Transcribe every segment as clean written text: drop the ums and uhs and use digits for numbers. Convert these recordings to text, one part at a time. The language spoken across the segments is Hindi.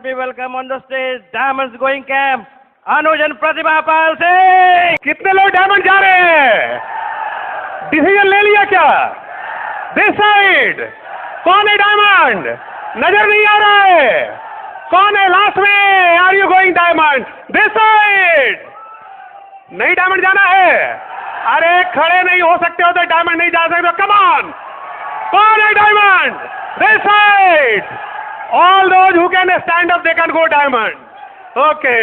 me welcome on the stage Diamonds Going Camp, Anuj and Pratibha Pal Singh. कितने लोग डायमंड जा रहे हैं? डिसीजन ले लिया क्या? दिस साइड कौन है डायमंड? नजर नहीं आ रहा है। कौन है लास्ट में? Are you going diamond? This side नहीं डायमंड जाना है। अरे खड़े नहीं हो सकते हो तो डायमंड नहीं जा सकते। कम ऑन, कौन है diamond? This side all those who can stand up they can go diamond. Okay,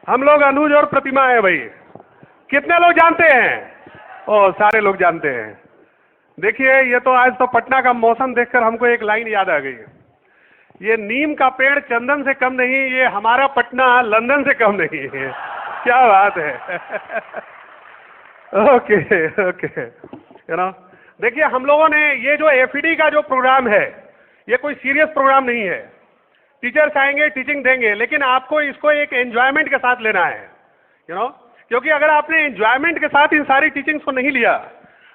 हम लोग अनुज और प्रतिमा है भाई। कितने लोग जानते हैं? ओ, सारे लोग जानते हैं। देखिए, ये तो आज तो पटना का मौसम देखकर हमको एक लाइन याद आ गई। ये नीम का पेड़ चंदन से कम नहीं, ये हमारा पटना लंदन से कम नहीं है। क्या बात है। ओके ओके, यू नो, देखिए हम लोगों ने ये जो एफईडी का जो प्रोग्राम है, ये कोई सीरियस प्रोग्राम नहीं है। टीचर्स आएंगे, टीचिंग देंगे, लेकिन आपको इसको एक एंजॉयमेंट के साथ लेना है, यू नो, क्योंकि अगर आपने एंजॉयमेंट के साथ इन सारी टीचिंग्स को नहीं लिया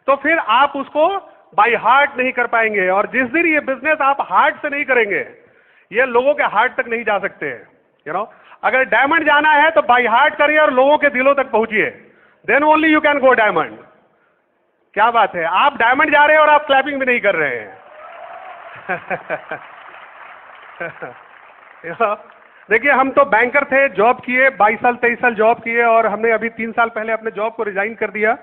तो फिर आप उसको बाय हार्ट नहीं कर पाएंगे। और जिस दिन ये बिजनेस आप हार्ट से नहीं करेंगे, ये लोगों के हार्ट तक नहीं जा सकते, यू नो। अगर डायमंड जाना है तो बाय हार्ट करिए और लोगों के दिलों तक पहुंचिए, then only you can go diamond. क्या बात है, आप डायमंड जा रहे हैं और आप क्लैपिंग भी नहीं कर रहे हैं। देखिए, हम तो बैंकर थे, जॉब किए, 22 साल 23 साल जॉब किए, और हमने अभी 3 साल पहले अपने जॉब को रिजाइन कर दिया।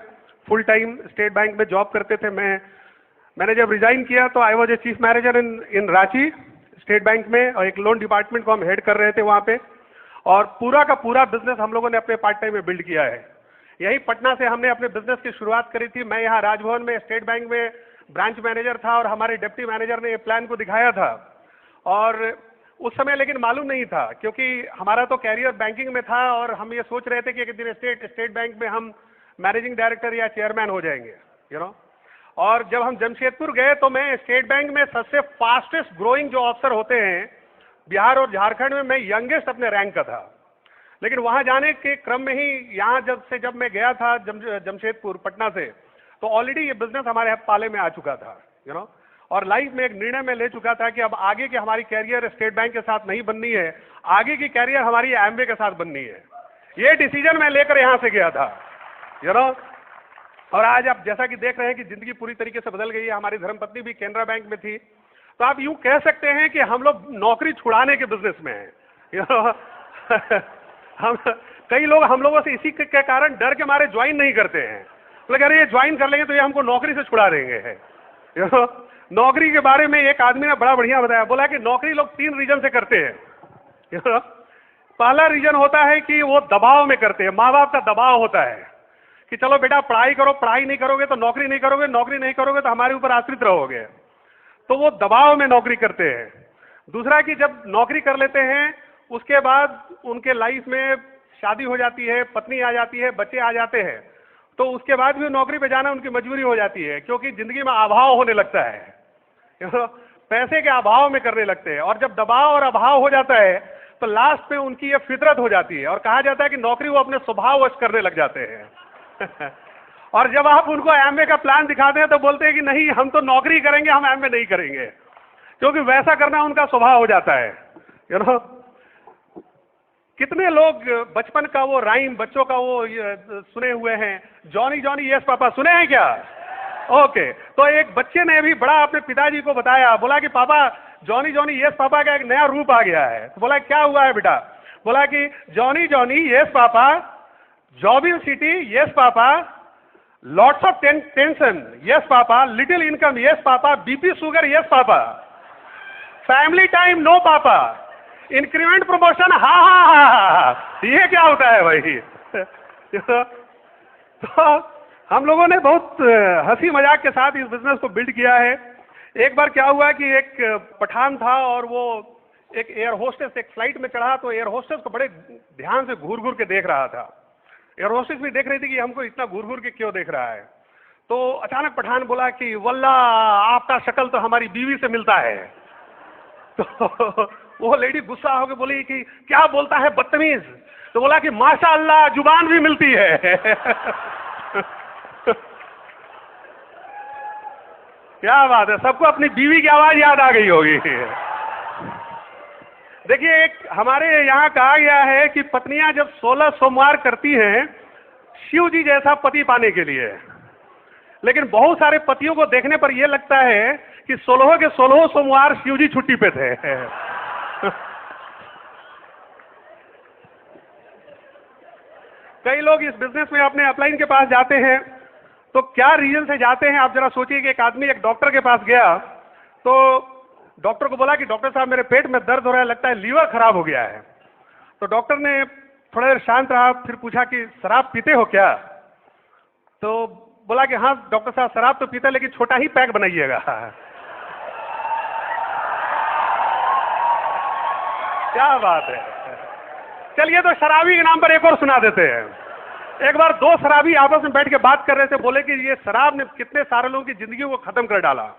फुल टाइम स्टेट बैंक में जॉब करते थे। मैंने जब रिजाइन किया तो I was a chief manager in Ranchi state bank में, और एक लोन डिपार्टमेंट को हम हेड कर रहे थे वहाँ पे। और पूरा का पूरा बिजनेस हम लोगों ने अपने पार्ट टाइम में बिल्ड किया है। यही पटना से हमने अपने बिजनेस की शुरुआत करी थी। मैं यहाँ राजभवन में स्टेट बैंक में ब्रांच मैनेजर था, और हमारे डिप्टी मैनेजर ने ये प्लान को दिखाया था। और उस समय लेकिन मालूम नहीं था, क्योंकि हमारा तो कैरियर बैंकिंग में था, और हम ये सोच रहे थे कि एक दिन स्टेट बैंक में हम मैनेजिंग डायरेक्टर या चेयरमैन हो जाएंगे, यू नो। और जब हम जमशेदपुर गए तो मैं स्टेट बैंक में सबसे फास्टेस्ट ग्रोइंग जो ऑफिसर होते हैं बिहार और झारखंड में, मैं यंगेस्ट अपने रैंक का था। लेकिन वहां जाने के क्रम में ही यहाँ जब मैं गया था जमशेदपुर पटना से, तो ऑलरेडी ये बिजनेस हमारे पाले में आ चुका था, यू नो। और लाइफ में एक निर्णय में ले चुका था कि अब आगे की हमारी कैरियर स्टेट बैंक के साथ नहीं बननी है, आगे की कैरियर हमारी एमवे के साथ बननी है। ये डिसीजन मैं लेकर यहाँ से गया था, यू नो। और आज आप जैसा कि देख रहे हैं कि जिंदगी पूरी तरीके से बदल गई है। हमारी धर्मपत्नी भी कैनरा बैंक में थी। तो आप यूं कह सकते हैं कि हम लोग नौकरी छुड़ाने के बिजनेस में हैं, यू नो। हम कई लोग हम लोगों से इसी के कारण डर के मारे ज्वाइन नहीं करते हैं। लेकिन अरे ये ज्वाइन कर लेंगे तो ये हमको नौकरी से छुड़ा देंगे, यू नो। नौकरी के बारे में एक आदमी ने बड़ा बढ़िया बताया, बोला कि नौकरी लोग 3 रीजन से करते हैं, यू नो। पहला रीजन होता है कि वो दबाव में करते हैं, माँ बाप का दबाव होता है कि चलो बेटा पढ़ाई करो, पढ़ाई नहीं करोगे तो नौकरी नहीं करोगे, नौकरी नहीं करोगे तो हमारे ऊपर आश्रित रहोगे। तो वो दबाव में नौकरी करते हैं। दूसरा कि जब नौकरी कर लेते हैं उसके बाद उनके लाइफ में शादी हो जाती है, पत्नी आ जाती है, बच्चे आ जाते हैं, तो उसके बाद भी नौकरी पे जाना उनकी मजबूरी हो जाती है, क्योंकि जिंदगी में अभाव होने लगता है, पैसे के अभाव में करने लगते हैं। और जब दबाव और अभाव हो जाता है तो लास्ट में उनकी ये फितरत हो जाती है, और कहा जाता है कि नौकरी वो अपने स्वभाववश करने लग जाते हैं। और जब आप उनको एमए का प्लान दिखाते हैं तो बोलते हैं कि नहीं, हम तो नौकरी करेंगे, हम एमए नहीं करेंगे, क्योंकि वैसा करना उनका स्वभाव हो जाता है, यू नो। कितने लोग बचपन का वो राइम, बच्चों का वो सुने हुए हैं, जॉनी जॉनी यस पापा, सुने हैं क्या? ओके, तो एक बच्चे ने भी बड़ा अपने पिताजी को बताया, बोला कि पापा जॉनी जॉनी यस पापा का एक नया रूप आ गया है। तो बोला क्या हुआ है बेटा? बोला कि Johnny Johnny yes papa, job in city yes papa, lots of tension yes papa, little income yes papa, BP sugar yes papa, family time no papa, increment promotion हा हा हा हा। ये क्या होता है भाई? तो हम लोगों ने बहुत हंसी मजाक के साथ इस बिजनेस को बिल्ड किया है। एक बार क्या हुआ कि एक पठान था, और वो एक एयर होस्टेस एक फ्लाइट में चढ़ा, तो एयर होस्टेस को बड़े ध्यान से घूर घूर के देख रहा था। एयर होस्टेस भी देख रही थी कि हमको इतना घूर घूर के क्यों देख रहा है। तो अचानक पठान बोला कि वल्ला आपका शक्ल तो हमारी बीवी से मिलता है। तो वो लेडी गुस्सा होकर बोली कि क्या बोलता है बदतमीज? तो बोला कि माशाअल्लाह जुबान भी मिलती है। क्या बात है, सबको अपनी बीवी की आवाज याद आ गई होगी। देखिए, एक हमारे यहाँ कहा गया है कि पत्नियां जब 16 सोमवार करती हैं शिव जी जैसा पति पाने के लिए, लेकिन बहुत सारे पतियों को देखने पर यह लगता है कि 16 के 16 सोमवार शिव जी छुट्टी पे थे। कई लोग इस बिजनेस में अपने अपलाइन के पास जाते हैं, तो क्या रीजन से जाते हैं आप जरा सोचिए। कि एक आदमी एक डॉक्टर के पास गया, तो डॉक्टर को बोला कि डॉक्टर साहब मेरे पेट में दर्द हो रहा है, लगता है लीवर खराब हो गया है। तो डॉक्टर ने थोड़ा देर शांत रहा, फिर पूछा कि शराब पीते हो क्या? तो बोला कि हाँ डॉक्टर साहब शराब तो पीता, लेकिन छोटा ही पैक बनाइएगा। क्या बात है। चलिए, तो शराबी के नाम पर एक और सुना देते हैं। एक बार दो शराबी आपस में बैठ के बात कर रहे थे, बोले कि ये शराब ने कितने सारे लोगों की जिंदगी को खत्म कर डाला,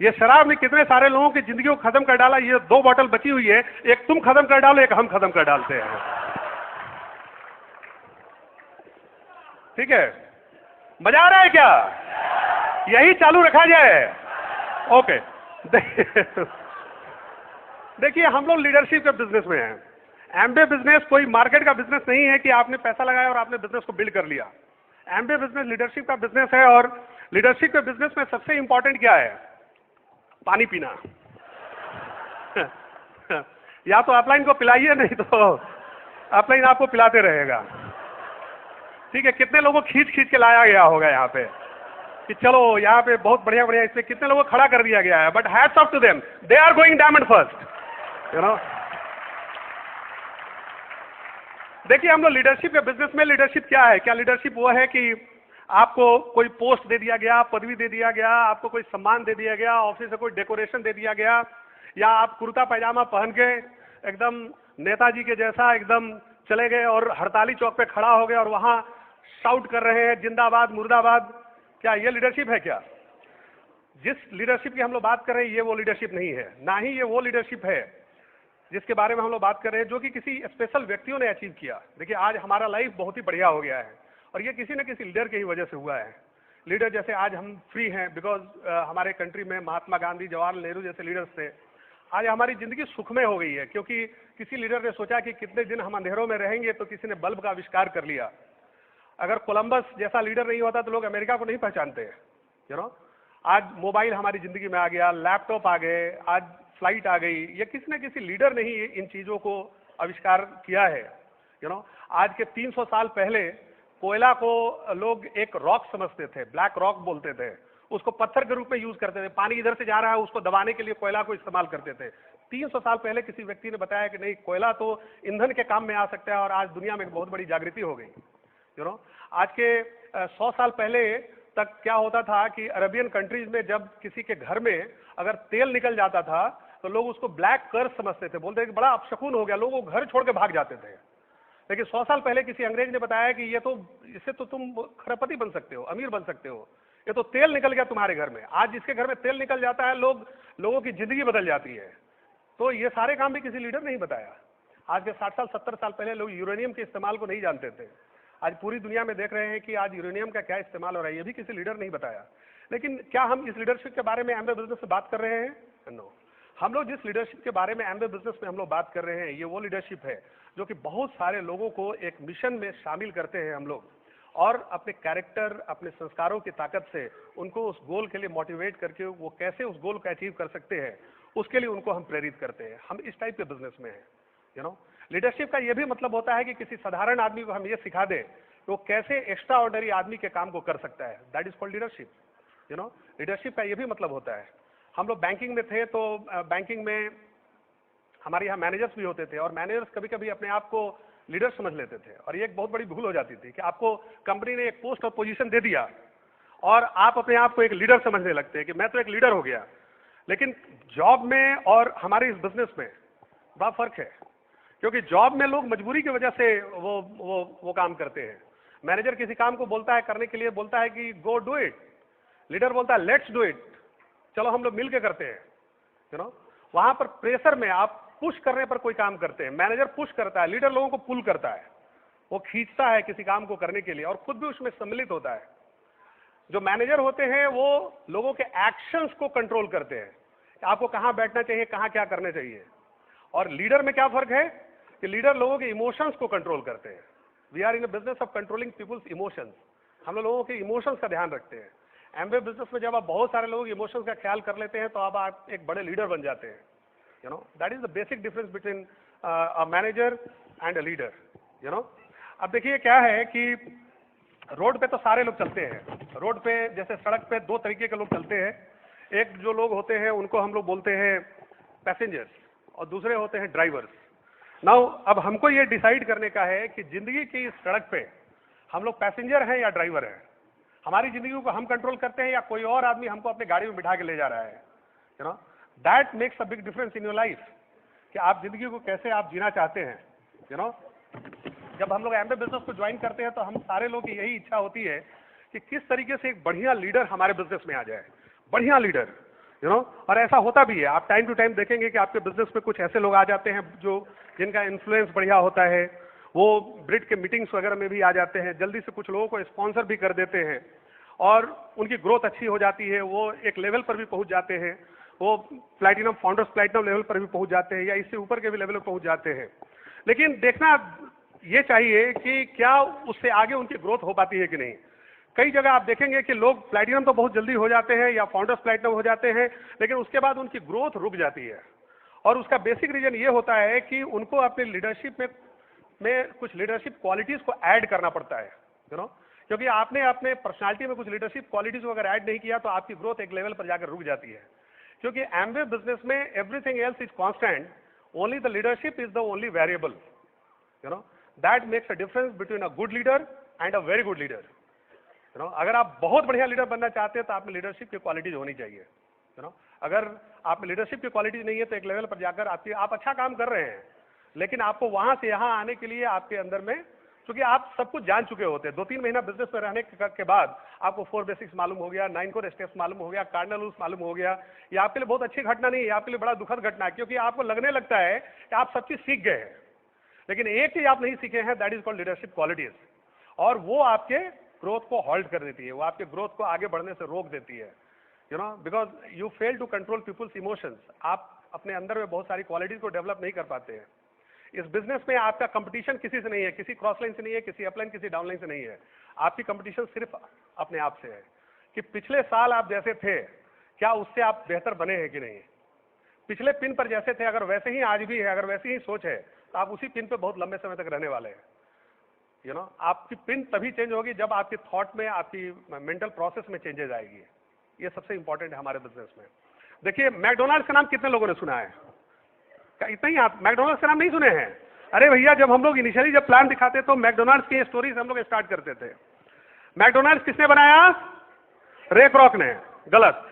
ये शराब ने कितने सारे लोगों की जिंदगी को खत्म कर डाला। ये 2 बॉटल बची हुई है, एक तुम खत्म कर डालो, एक हम खत्म कर डालते हैं। ठीक है, मजा आ रहा है क्या? यही चालू रखा जाए। ओके। देखिए, हम लोग लीडरशिप के बिजनेस में हैं। एमबीए बिजनेस कोई मार्केट का बिजनेस नहीं है कि आपने पैसा लगाया और आपने बिजनेस को बिल्ड कर लिया। एमबीए बिजनेस लीडरशिप का बिजनेस है, और लीडरशिप के बिजनेस में सबसे इंपॉर्टेंट क्या है? पानी पीना। या तो अपलाइन को पिलाइए, नहीं तो अपलाइन आपको पिलाते रहेगा। ठीक है, कितने लोगों को खींच खींच के लाया गया होगा यहाँ पे कि चलो यहाँ पे बहुत बढ़िया बढ़िया, इसमें कितने लोगों को खड़ा कर दिया गया है। But hats off to them, they are going diamond first. देखिए, हम लोग लीडरशिप के बिजनेस में, लीडरशिप क्या है? क्या लीडरशिप वो है कि आपको कोई पोस्ट दे दिया गया, पदवी दे दिया गया, आपको कोई सम्मान दे दिया गया, ऑफिस से कोई डेकोरेशन दे दिया गया, या आप कुर्ता पैजामा पहन के एकदम नेताजी के जैसा एकदम चले गए और हड़ताली चौक पे खड़ा हो गए और वहां शाउट कर रहे हैं जिंदाबाद मुर्दाबाद? क्या ये लीडरशिप है क्या? जिस लीडरशिप की हम लोग बात कर रहे हैं, ये वो लीडरशिप नहीं है। ना ही ये वो लीडरशिप है जिसके बारे में हम लोग बात कर रहे हैं जो कि किसी स्पेशल व्यक्तियों ने अचीव किया। देखिए, आज हमारा लाइफ बहुत ही बढ़िया हो गया है, और ये किसी न किसी लीडर के ही वजह से हुआ है। लीडर जैसे आज हम फ्री हैं बिकॉज हमारे कंट्री में महात्मा गांधी, जवाहरलाल नेहरू जैसे लीडर्स थे। आज हमारी जिंदगी सुखमय हो गई है, क्योंकि किसी लीडर ने सोचा कि कितने दिन हम अंधेरों में रहेंगे, तो किसी ने बल्ब का आविष्कार कर लिया। अगर कोलंबस जैसा लीडर नहीं होता तो लोग अमेरिका को नहीं पहचानते। आज मोबाइल हमारी जिंदगी में आ गया, लैपटॉप आ गए, आज फ्लाइट आ गई। ये किसी न किसी लीडर ने ही इन चीजों को आविष्कार किया है। आज के 300 साल पहले कोयला को लोग एक रॉक समझते थे, ब्लैक रॉक बोलते थे, उसको पत्थर के रूप में यूज करते थे। पानी इधर से जा रहा है, उसको दबाने के लिए कोयला को इस्तेमाल करते थे। 300 साल पहले किसी व्यक्ति ने बताया कि नहीं, कोयला तो ईंधन के काम में आ सकता है, और आज दुनिया में एक बहुत बड़ी जागृति हो गई। आज के 100 साल पहले तक क्या होता था कि अरबियन कंट्रीज में जब किसी के घर में अगर तेल निकल जाता था तो लोग उसको ब्लैक कर्स समझते थे, बोलते थे कि बड़ा अपशकुन हो गया, लोग वो घर छोड़ के भाग जाते थे। लेकिन 100 साल पहले किसी अंग्रेज ने बताया कि ये तो, इससे तो तुम खरबपति बन सकते हो, अमीर बन सकते हो, ये तो तेल निकल गया तुम्हारे घर में। आज जिसके घर में तेल निकल जाता है, लोगों की जिंदगी बदल जाती है। तो ये सारे काम भी किसी लीडर ने ही बताया। आज के 60 साल 70 साल पहले लोग यूरेनियम के इस्तेमाल को नहीं जानते थे। आज पूरी दुनिया में देख रहे हैं कि आज यूरेनियम का क्या इस्तेमाल हो रहा है, ये भी किसी लीडर नहीं बताया। लेकिन क्या हम इस लीडरशिप के बारे में एमबीए बिजनेस से बात कर रहे हैं? नो। हम लोग जिस लीडरशिप के बारे में एमबीए बिजनेस में हम लोग बात कर रहे हैं, ये वो लीडरशिप है जो कि बहुत सारे लोगों को एक मिशन में शामिल करते हैं हम लोग, और अपने कैरेक्टर, अपने संस्कारों की ताकत से उनको उस गोल के लिए मोटिवेट करके वो कैसे उस गोल को अचीव कर सकते हैं, उसके लिए उनको हम प्रेरित करते हैं। हम इस टाइप के बिजनेस में हैं। लीडरशिप का यह भी मतलब होता है कि किसी साधारण आदमी को हम ये सिखा दें कि वो कैसे एक्स्ट्रा ऑर्डिनरी आदमी के काम को कर सकता है। That is called leadership. Leadership का यह भी मतलब होता है। हम लोग बैंकिंग में थे, तो बैंकिंग में हमारे यहाँ मैनेजर्स भी होते थे, और मैनेजर्स कभी कभी अपने आप को लीडर समझ लेते थे, और ये एक बहुत बड़ी भूल हो जाती थी कि आपको कंपनी ने एक पोस्ट और पोजीशन दे दिया और आप अपने आप को एक लीडर समझने लगते हैं कि मैं तो एक लीडर हो गया। लेकिन जॉब में और हमारे इस बिजनेस में बड़ा फर्क है, क्योंकि जॉब में लोग मजबूरी की वजह से वो काम करते हैं। मैनेजर किसी काम को बोलता है करने के लिए, बोलता है कि गो डू इट। लीडर बोलता है लेट्स डू इट, चलो हम लोग मिलकर करते हैं। वहां पर प्रेशर में आप पुश करने पर कोई काम करते हैं। मैनेजर पुश करता है, लीडर लोगों को पुल करता है, वो खींचता है किसी काम को करने के लिए, और खुद भी उसमें सम्मिलित होता है। जो मैनेजर होते हैं वो लोगों के एक्शंस को कंट्रोल करते हैं, आपको कहां बैठना चाहिए, कहां क्या करना चाहिए, और लीडर में क्या फर्क है कि लीडर लोगों के इमोशंस को कंट्रोल करते हैं। We are in the business of controlling people's emotions. हम लोगों के इमोशंस का ध्यान रखते हैं। एमवे बिजनेस में जब आप बहुत सारे लोगों के इमोशंस का ख्याल कर लेते हैं तो अब आप एक बड़े लीडर बन जाते हैं। You know, that is the basic difference between a manager and a leader. You no, अब देखिए क्या है कि रोड पे तो सारे लोग चलते हैं। रोड पे जैसे सड़क पे दो तरीके के लोग चलते हैं। एक जो लोग होते हैं उनको हम लोग बोलते हैं पैसेंजर्स और दूसरे होते हैं ड्राइवर्स। नाउ अब हमको ये डिसाइड करने का है कि जिंदगी की इस सड़क पे हम लोग पैसेंजर हैं या ड्राइवर हैं। हमारी जिंदगी को हम कंट्रोल करते हैं या कोई और आदमी हमको अपनी गाड़ी में बिठा के ले जा रहा है। You no, that makes a big difference in your life कि आप जिंदगी को कैसे आप जीना चाहते हैं। यू नो, जब हम लोग एमवे बिजनेस को ज्वाइन करते हैं तो हम सारे लोग की यही इच्छा होती है कि किस तरीके से एक बढ़िया लीडर हमारे बिजनेस में आ जाए, बढ़िया लीडर। यू नो, और ऐसा होता भी है। आप टाइम टू टाइम देखेंगे कि आपके बिजनेस में कुछ ऐसे लोग आ जाते हैं जो जिनका इन्फ्लुएंस बढ़िया होता है। वो ब्रिड के मीटिंग्स वगैरह में भी आ जाते हैं, जल्दी से कुछ लोगों को स्पॉन्सर भी कर देते हैं और उनकी ग्रोथ अच्छी हो जाती है। वो एक लेवल पर भी पहुंच जाते हैं, वो प्लैटिनम फाउंडर्स प्लैटिनम लेवल पर भी पहुंच जाते हैं या इससे ऊपर के भी लेवल पर पहुंच जाते हैं। लेकिन देखना ये चाहिए कि क्या उससे आगे उनकी ग्रोथ हो पाती है कि नहीं। कई जगह आप देखेंगे कि लोग प्लैटिनम तो बहुत जल्दी हो जाते हैं या फाउंडर्स प्लैटिनम हो जाते हैं, लेकिन उसके बाद उनकी ग्रोथ रुक जाती है। और उसका बेसिक रीजन ये होता है कि उनको अपनी लीडरशिप में कुछ लीडरशिप क्वालिटीज को ऐड करना पड़ता है। यू नो, क्योंकि आपने अपने पर्सनालिटी में कुछ लीडरशिप क्वालिटीज को अगर ऐड नहीं किया तो आपकी ग्रोथ एक लेवल पर जाकर रुक जाती है। क्योंकि एमवे बिजनेस में everything else is constant, only the leadership is the only variable. You know, that makes a difference between a good leader and a very good leader. You no, अगर आप बहुत बढ़िया लीडर बनना चाहते हैं तो आप में लीडरशिप की क्वालिटीज होनी चाहिए। यू नो, अगर आप में लीडरशिप की क्वालिटीज नहीं है तो एक लेवल पर जाकर आप अच्छा काम कर रहे हैं, लेकिन आपको वहां से यहां आने के लिए आपके अंदर में, क्योंकि आप सब कुछ जान चुके होते हैं। 2-3 महीना बिजनेस में रहने के बाद आपको 4 बेसिक्स मालूम हो गया, 9 कोर स्टेप्स मालूम हो गया, कार्डिनल रूल्स मालूम हो गया। ये आपके लिए बहुत अच्छी घटना नहीं है, आपके लिए बड़ा दुखद घटना है, क्योंकि आपको लगने लगता है कि आप सब चीज सीख गए हैं, लेकिन एक चीज आप नहीं सीखे हैं, that is called leadership qualities. और वो आपके ग्रोथ को हॉल्ट कर देती है, वो आपके ग्रोथ को आगे बढ़ने से रोक देती है। You know, because you fail to control people's emotions. आप अपने अंदर में बहुत सारी क्वालिटीज को डेवलप नहीं कर पाते हैं। इस बिजनेस में आपका कंपटीशन किसी से नहीं है, किसी क्रॉस लाइन से नहीं है, किसी अपलाइन, किसी डाउनलाइन से नहीं है। आपकी कंपटीशन सिर्फ अपने आप से है कि पिछले साल आप जैसे थे क्या उससे आप बेहतर बने हैं कि नहीं। पिछले पिन पर जैसे थे अगर वैसे ही आज भी है, अगर वैसी ही सोच है तो आप उसी पिन पे बहुत लंबे समय तक रहने वाले हैं। यू नो, आपकी पिन तभी चेंज होगी जब आपकी थॉट में, आपकी मेंटल प्रोसेस में चेंजेस आएगी। ये सबसे इंपॉर्टेंट है हमारे बिजनेस में। देखिए, मैकडोनाल्ड्स का नाम कितने लोगों ने सुना है? इतना ही आप मैकडोनाल्ड्स का नाम नहीं सुने हैं? अरे भैया, जब हम लोग इनिशियली जब प्लान दिखाते तो मैकडोनाल्ड्स की स्टोरीज हम लोग स्टार्ट करते थे। मैकडोनाल्ड्स किसने बनाया? रे क्रॉक ने। गलत।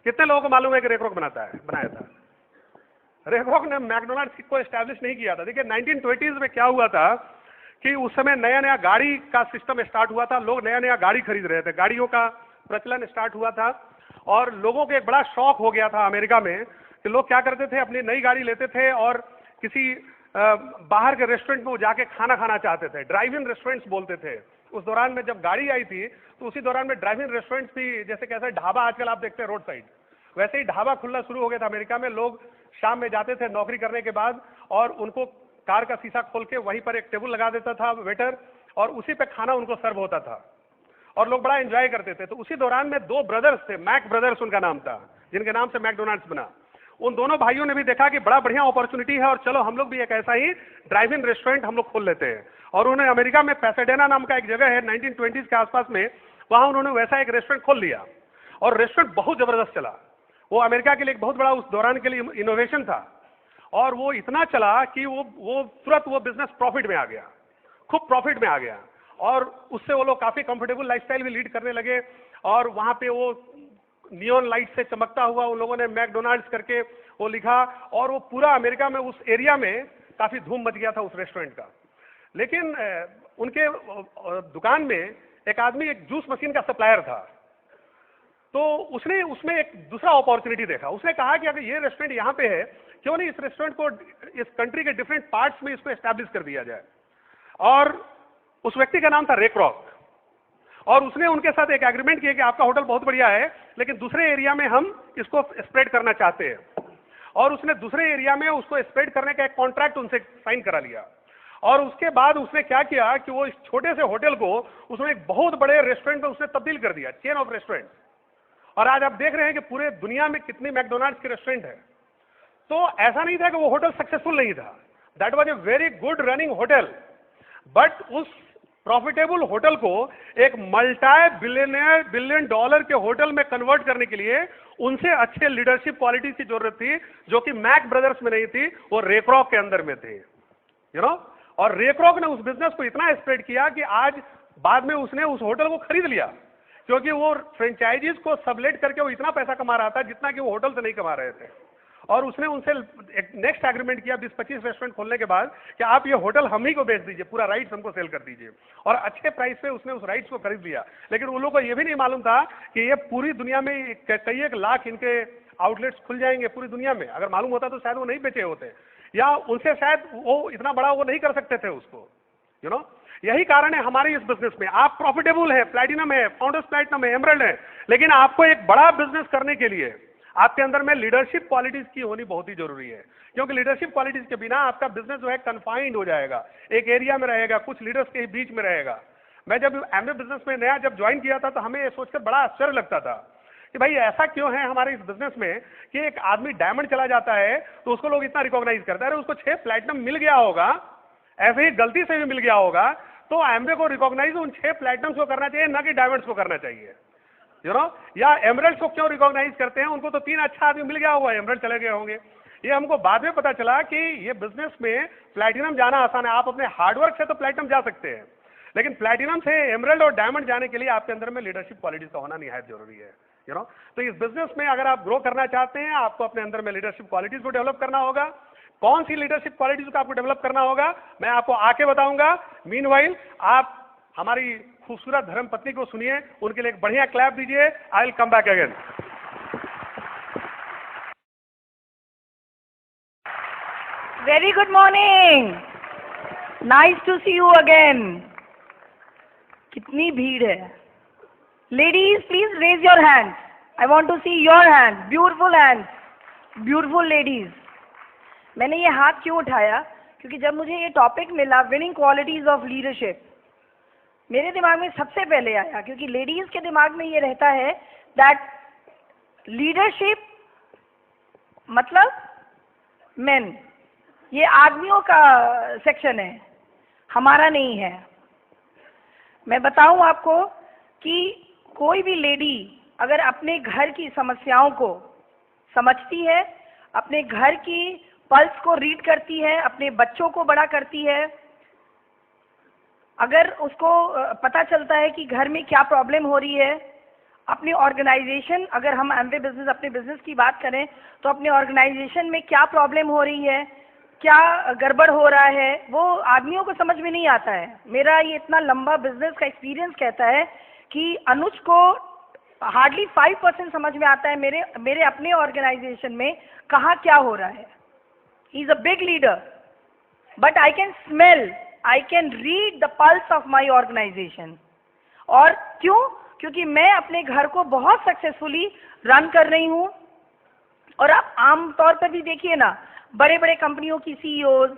कितने लोगों को मालूम है कि रे क्रॉक बनाया था? रे क्रॉक ने मैकडोनाल्ड्स को एस्टैब्लिश नहीं किया था। देखिए, 1920s में क्या हुआ था कि उस समय नया नया गाड़ी का सिस्टम स्टार्ट हुआ था, लोग नया नया गाड़ी खरीद रहे थे, गाड़ियों का प्रचलन स्टार्ट हुआ था और लोगों को एक बड़ा शौक हो गया था अमेरिका में कि लोग क्या करते थे, अपनी नई गाड़ी लेते थे और किसी बाहर के रेस्टोरेंट में वो जाके खाना खाना चाहते थे। ड्राइव इन रेस्टोरेंट्स बोलते थे। उस दौरान में जब गाड़ी आई थी तो उसी दौरान में ड्राइव इन रेस्टोरेंट्स भी, जैसे कैसे ढाबा आजकल आप देखते हैं रोड साइड, वैसे ही ढाबा खुलना शुरू हो गया था अमेरिका में। लोग शाम में जाते थे नौकरी करने के बाद और उनको कार का शीशा खोल के वहीं पर एक टेबल लगा देता था वेटर और उसी पे खाना उनको सर्व होता था और लोग बड़ा एंजॉय करते थे। तो उसी दौरान में 2 ब्रदर्स थे, मैक ब्रदर्स उनका नाम था, जिनके नाम से मैकडोनाल्ड्स बना। उन दोनों भाइयों ने भी देखा कि बड़ा बढ़िया अपॉर्चुनिटी है और चलो हम लोग भी एक ऐसा ही ड्राइव इन रेस्टोरेंट हम लोग खोल लेते हैं। और उन्होंने अमेरिका में पैसाडेना नाम का एक जगह है 1920s के आसपास में, वहां उन्होंने वैसा एक रेस्टोरेंट खोल लिया और रेस्टोरेंट बहुत जबरदस्त चला। वो अमेरिका के लिए एक बहुत बड़ा उस दौरान के लिए इनोवेशन था और वो इतना चला कि वो तुरंत वो बिजनेस प्रॉफिट में आ गया, खूब प्रॉफिट में आ गया और उससे वो लोग काफी कंफर्टेबल लाइफस्टाइल भी लीड करने लगे। और वहां पे वो नियॉन लाइट से चमकता हुआ उन लोगों ने मैकडोनाल्ड्स करके वो लिखा और वो पूरा अमेरिका में उस एरिया में काफी धूम मच गया था उस रेस्टोरेंट का। लेकिन उनके दुकान में एक आदमी एक जूस मशीन का सप्लायर था, तो उसने उसमें एक दूसरा अपॉर्चुनिटी देखा। उसने कहा कि अगर ये रेस्टोरेंट यहाँ पे है, क्यों नहीं इस रेस्टोरेंट को इस कंट्री के डिफरेंट पार्ट्स में इसको एस्टैब्लिश कर दिया जाए। और उस व्यक्ति का नाम था रे क्रॉक और उसने उनके साथ एक एग्रीमेंट किया कि आपका होटल बहुत बढ़िया है लेकिन दूसरे एरिया में हम इसको स्प्रेड करना चाहते हैं। और उसने दूसरे एरिया में उसको स्प्रेड करने का एक कॉन्ट्रैक्ट उनसे साइन करा लिया। और उसके बाद उसने क्या किया कि वो इस छोटे से होटल को उसने एक बहुत बड़े रेस्टोरेंट में उसने तब्दील कर दिया, चेन ऑफ रेस्टोरेंट। और आज आप देख रहे हैं कि पूरे दुनिया में कितनी मैकडोनाल्ड्स के रेस्टोरेंट है। तो ऐसा नहीं था कि वो होटल सक्सेसफुल नहीं था, that was a very good running hotel, but उस प्रॉफिटेबल होटल को एक बिलियन डॉलर के होटल में कन्वर्ट करने के लिए उनसे अच्छे लीडरशिप क्वालिटीज की जरूरत थी, जो कि मैक ब्रदर्स में नहीं थी, वो रेक्रॉक के अंदर में थे, यू नो। और रेक्रॉक ने उस बिजनेस को इतना स्प्रेड किया कि आज बाद में उसने उस होटल को खरीद लिया, क्योंकि वो फ्रेंचाइजीज को सबलेट करके वो इतना पैसा कमा रहा था जितना कि वो होटल से नहीं कमा रहे थे। और उसने उनसे एक नेक्स्ट एग्रीमेंट किया 20-25 रेस्टोरेंट खोलने के बाद कि आप ये होटल हम ही को बेच दीजिए, पूरा राइट्स हमको सेल कर दीजिए। और अच्छे प्राइस पे उसने उस राइट्स को खरीद लिया। लेकिन उन लोगों को ये भी नहीं मालूम था कि ये पूरी दुनिया में कई एक लाख इनके आउटलेट्स खुल जाएंगे पूरी दुनिया में। अगर मालूम होता तो शायद वो नहीं बेचे होते, या उनसे शायद वो इतना बड़ा वो नहीं कर सकते थे उसको, यू नो। यही कारण है हमारे इस बिजनेस में, आप प्रॉफिटेबल है, प्लैटिनम है, फाउंडर्स प्लैटिनम है, एमरल्ड है, लेकिन आपको एक बड़ा बिजनेस करने के लिए आपके अंदर में लीडरशिप क्वालिटीज की होनी बहुत ही जरूरी है। क्योंकि लीडरशिप क्वालिटीज के बिना आपका बिजनेस जो है कन्फाइंड हो जाएगा, एक एरिया में रहेगा, कुछ लीडर्स के बीच में रहेगा। मैं जब एमवे बिजनेस में नया जब ज्वाइन किया था तो हमें ये सोचकर बड़ा आश्चर्य लगता था कि भाई ऐसा क्यों है हमारे इस बिजनेस में कि एक आदमी डायमंड चला जाता है तो उसको लोग इतना रिकॉग्नाइज करते हैं, अरे उसको 6 प्लैटिनम मिल गया होगा, ऐसे ही गलती से भी मिल गया होगा, तो एमवे को रिकॉग्नाइज उन 6 प्लैटिनम्स को करना चाहिए, ना कि डायमंड्स को करना चाहिए, यू नो। या एमरल्ड को क्यों रिकॉग्नाइज करते हैं, उनको तो 3 अच्छा आदमी मिल गया होगा, एमरल्ड चले गए होंगे। ये हमको बाद में पता चला कि ये बिजनेस में प्लैटिनम जाना आसान है, आप अपने हार्डवर्क से तो प्लैटिनम जा सकते हैं, लेकिन प्लैटिनम से एमरल्ड और डायमंड जाने के लिए आपके अंदर में लीडरशिप क्वालिटीज का होना निहायत जरूरी है, यू नो। तो इस बिजनेस में अगर आप ग्रो करना चाहते हैं, आपको अपने अंदर में लीडरशिप क्वालिटीज को डेवलप करना होगा। कौन सी लीडरशिप क्वालिटीज को आपको डेवलप करना होगा मैं आपको आके बताऊंगा। मीनवाइल आप हमारी खूबसूरत धर्म पत्नी को सुनिए, उनके लिए एक बढ़िया क्लैप दीजिए। I will come back again. Very good morning, nice to see you again. कितनी भीड़ है। Ladies please raise your hands, I want to see your hands, beautiful hands, beautiful ladies. मैंने ये हाथ क्यों उठाया, क्योंकि जब मुझे ये टॉपिक मिला विनिंग क्वालिटीज ऑफ लीडरशिप, मेरे दिमाग में सबसे पहले आया, क्योंकि लेडीज के दिमाग में ये रहता है दैट लीडरशिप मतलब मेन, ये आदमियों का सेक्शन है, हमारा नहीं है। मैं बताऊं आपको कि कोई भी लेडी अगर अपने घर की समस्याओं को समझती है, अपने घर की पल्स को रीड करती है, अपने बच्चों को बड़ा करती है, अगर उसको पता चलता है कि घर में क्या प्रॉब्लम हो रही है, अपनी ऑर्गेनाइजेशन, अगर हम एमवे बिजनेस अपने बिजनेस की बात करें तो अपने ऑर्गेनाइजेशन में क्या प्रॉब्लम हो रही है, क्या गड़बड़ हो रहा है, वो आदमियों को समझ में नहीं आता है। मेरा ये इतना लंबा बिजनेस का एक्सपीरियंस कहता है कि अनुज को हार्डली 5% समझ में आता है मेरे अपने ऑर्गेनाइजेशन में कहाँ क्या हो रहा है। He is a big leader, but I can smell, I can read the pulse of my organisation. और क्यों? क्योंकि मैं अपने घर को बहुत सक्सेसफुली रन कर रही हूँ। और आप आम तौर पर भी देखिए ना, बड़े बड़े कंपनियों की सीईओज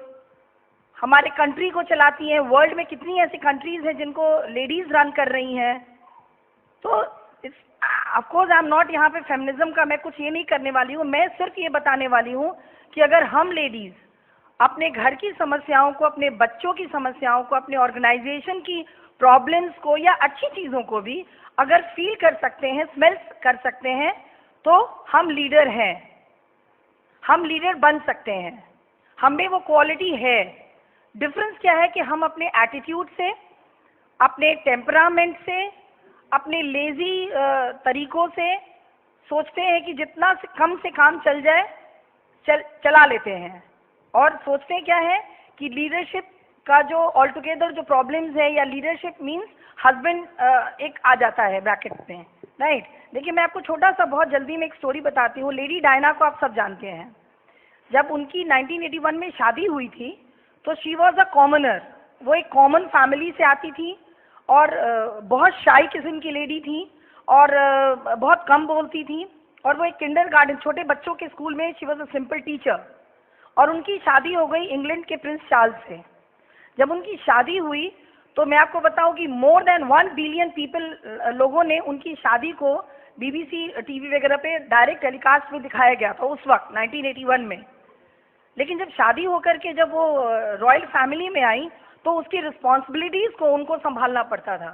हमारे कंट्री को चलाती हैं। वर्ल्ड में कितनी ऐसी कंट्रीज हैं जिनको लेडीज रन कर रही हैं। तो of course I am not, यहाँ पे फेमिनिज्म का मैं कुछ ये नहीं करने वाली हूँ। मैं सिर्फ ये बताने वाली हूँ कि अगर हम लेडीज अपने घर की समस्याओं को, अपने बच्चों की समस्याओं को, अपने ऑर्गेनाइजेशन की प्रॉब्लम्स को या अच्छी चीज़ों को भी अगर फील कर सकते हैं, स्मेल कर सकते हैं, तो हम लीडर हैं, हम लीडर बन सकते हैं, हम में वो क्वालिटी है। डिफरेंस क्या है कि हम अपने एटीट्यूड से, अपने टेम्परामेंट से, अपने लेजी तरीकों से सोचते हैं कि जितना कम से काम चल जाए चला लेते हैं, और सोचते क्या है कि लीडरशिप का जो ऑल टुगेदर जो प्रॉब्लम्स है, या लीडरशिप मींस हस्बैंड एक आ जाता है ब्रैकेट में, राइट। देखिए मैं आपको छोटा सा बहुत जल्दी में एक स्टोरी बताती हूँ। लेडी डायना को आप सब जानते हैं। जब उनकी 1981 में शादी हुई थी तो शी वॉज अ कॉमनर। वो एक कॉमन फैमिली से आती थी और बहुत शाई किस्म की लेडी थी और बहुत कम बोलती थी और वो एक किंडरगार्टन छोटे बच्चों के स्कूल में she was a simple teacher, और उनकी शादी हो गई इंग्लैंड के प्रिंस चार्ल्स से। जब उनकी शादी हुई तो मैं आपको बताऊं कि मोर देन 1 बिलियन पीपल लोगों ने उनकी शादी को बीबीसी टीवी वगैरह पे डायरेक्ट टेलीकास्ट में दिखाया गया था उस वक्त 1981 में। लेकिन जब शादी होकर के जब वो रॉयल फैमिली में आई तो उसकी रिस्पॉन्सिबिलिटीज को उनको संभालना पड़ता था।